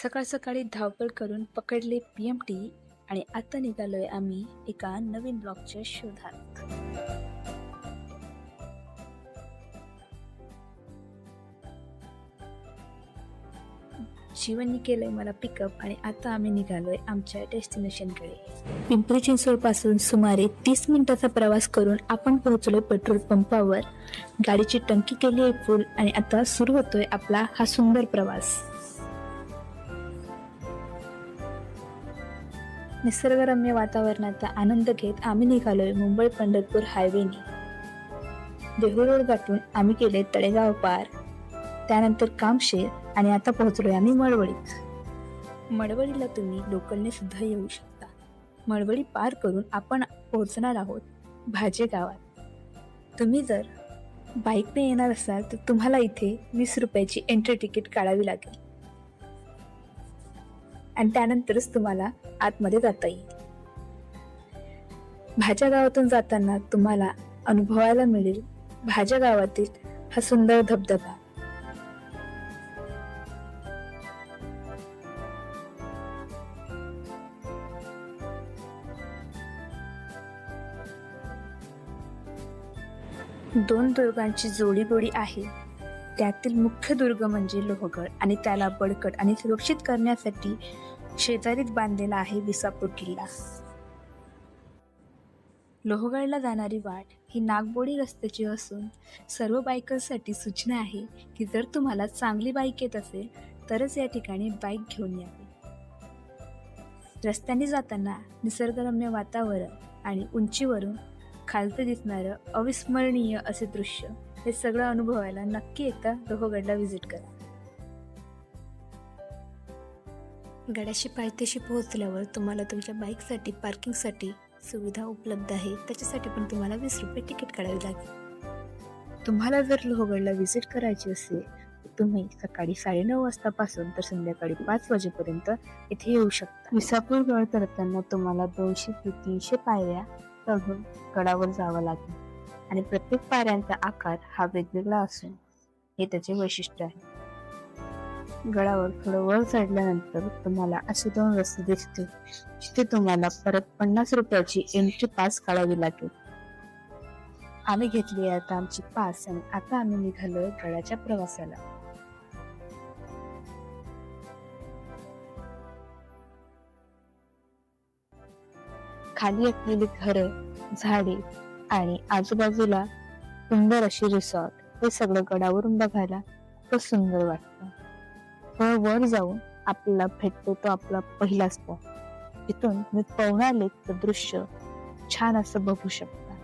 सकाळ सकाळी धावपळ करून पकडले PMT आणि आता निघालोय आम्ही एका नवीन ब्लॉगच्या शोधात. जीवननी केलंय मला पिकअप आणि आता आम्ही निघालोय आमच्या डेस्टिनेशनकडे. पिंपरी चिंचवड पासून सुमारे 30 मिनिटाचा प्रवास करून आपण पोहोचलोय पेट्रोल पंपावर. गाडीची टंकी केली आहे फुल आणि आता सुरू होतोय आपला हा सुंदर प्रवास. निसर्गरम्य वातावरणाचा आनंद घेत आम्ही निघालोय मुंबई पंढरपूर हायवेने. देहू रोड गाठून आम्ही केले तळेगाव पार, त्यानंतर कामशेत आणि आता पोहोचलोय आम्ही मळवळीत. मळवळीला तुम्ही लोकलने सुद्धा येऊ शकता. मळवळी पार करून आपण पोहोचणार आहोत भाजे गावात. तुम्ही जर बाईकने येणार असाल तर तुम्हाला इथे 20 रुपयाची एंट्री तिकीट काढावी लागेल आणि त्यानंतरच तुम्हाला आतमध्ये जाता येईल. भाज्या गावातून जाताना तुम्हाला अनुभवायला मिळेल भाज्या गावातील हा सुंदर धबधबा. दोन दुर्गांची जोडीबोडी आहे. त्यातील मुख्य दुर्ग म्हणजे लोहगड आणि त्याला बळकट आणि सुरक्षित करण्यासाठी शेजारीच बांधलेला आहे विसापूर किल्ला. लोहगडला जाणारी वाट ही नागबोडी रस्त्याची असून सर्व बायकर्ससाठी सूचना आहे की जर तुम्हाला चांगली बाईक येत असेल तरच या ठिकाणी बाईक घेऊन यावी. रस्त्याने जाताना निसर्गरम्य वातावरण आणि उंचीवरून खालचं दिसणारं अविस्मरणीय असे दृश्य हे सगळं अनुभवायला नक्की एकदा लोहगडला व्हिजिट करा. गडाशी पायथ्याशी पोहोचल्यावर तुम्हाला तुमच्या बाईकसाठी पार्किंगसाठी सुविधा उपलब्ध आहे. त्याच्यासाठी पण तुम्हाला 20 रुपये तिकीट काढावे लागेल. तुम्हाला जर लोहगडला व्हिजिट करायची असेल तर तुम्ही सकाळी 9:30 वाजतापासून तर संध्याकाळी 5 वाजेपर्यंत इथे येऊ शकता. विसापूर गड चढताना तुम्हाला 200 ते 300 पायऱ्या चढून गडावर जावं लागेल आणि प्रत्येक पायऱ्यांचा आकार हा वेगवेगळा असून हे त्याचे वैशिष्ट्य आहे. गडावर थोडं वर चढल्यानंतर तुम्हाला असे 2 रस्ते दिसतील जिथे तुम्हाला परत 50 रुपयाची एंट्री पास काढावी लागेल. आम्ही घेतली आहे आता आमची पास आणि आता आम्ही निघालोय गडाच्या प्रवासाला. खाली असलेली घरं, झाडे आणि आजूबाजूला सुंदर अशी रिसॉर्ट हे सगळं गडावरून बघायला खूप सुंदर वाटतं. वर जाऊन आपल्याला भेटतो तो आपला पहिला स्पॉट. तिथून मी पवना लेकचं दृश्य छान असं बघू शकता.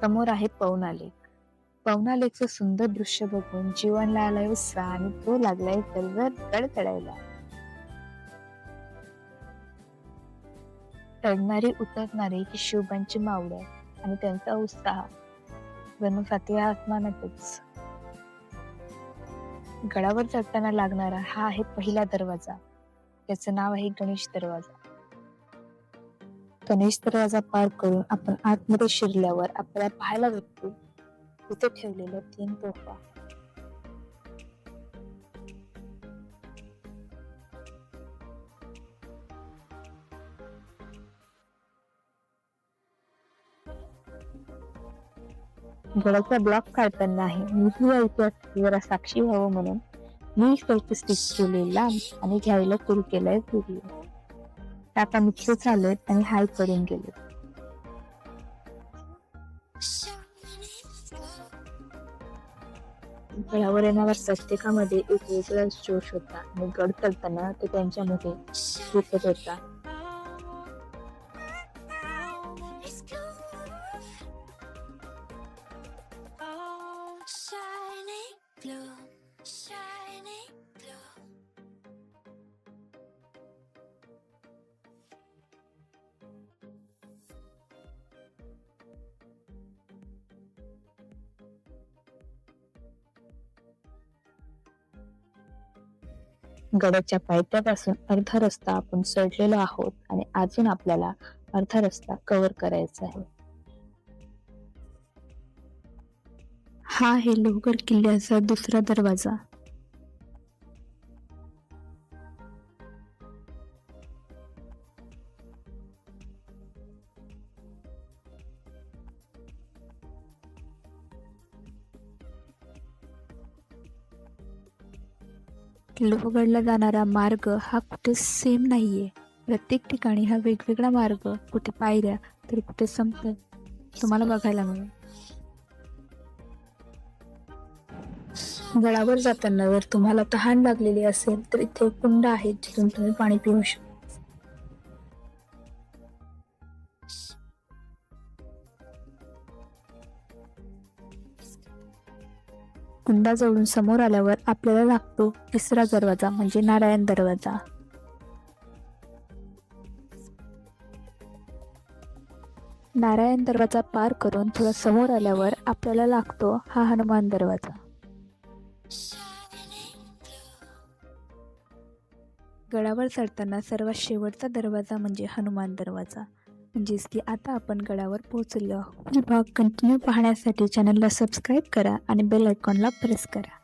समोर आहे पवना लेक. पवना लेकचं सुंदर दृश्य बघून जीवनला आलाय उत्साह आणि तो लागलाय गड चढायला. चढणारे उतरणारे ही शिवबांची मावळ्या आणि त्यांचा उत्साह जणू 7व्या आसमानातच. गडावर चढताना लागणारा हा आहे पहिला दरवाजा. त्याचं नाव आहे गणेश दरवाजा. गणेश दरवाजा पार करून आपण आतमध्ये शिरल्यावर आपल्याला पाहायला भेटतो तिथे ठेवलेल्या 3 तोफा. गडाचा ब्लॉक काढताना आहे मी जरा साक्षी व्हावं म्हणून मी फक्त स्टिक केले लांब आणि घ्यायला सुरू केलाय व्हिडिओ. आता मित्र चालत आणि हाय करून गेले. गडावर येणाऱ्या प्रत्येकामध्ये एक वेगळाच जोश होता आणि गड चढताना तो त्यांच्यामध्ये दिसत होता. गडाच्या पायथ्यापासून अर्धा रस्ता आपण चढलेलो आहोत आणि अजून आपल्याला अर्धा रस्ता कव्हर करायचा आहे. हा आहे लोहगड किल्ल्याचा दुसरा दरवाजा. लोहगडला जाणारा मार्ग हा कुठे सेम नाही आहे. प्रत्येक ठिकाणी हा वेगवेगळा मार्ग, कुठे पायऱ्या तर कुठे संपत तुम्हाला बघायला मिळेल. गडावर जाताना जर तुम्हाला तहान लागलेली असेल तर इथे कुंड आहेत जिथून तुम्ही पाणी पिऊ शकता. कुंडाजवळून समोर आल्यावर आपल्याला लागतो तिसरा दरवाजा म्हणजे नारायण दरवाजा. नारायण दरवाजा पार करून थोडा समोर आल्यावर आपल्याला लागतो हा हनुमान दरवाजा. गडावर चढताना सर्वात शेवटचा दरवाजा म्हणजे हनुमान दरवाजा. म्हणजेच की आता आपण गडावर पोहोचलो आहोत. भाग कंटिन्यू पाहण्यासाठी चॅनलला सबस्क्राईब करा आणि बेल आयकॉनला प्रेस करा.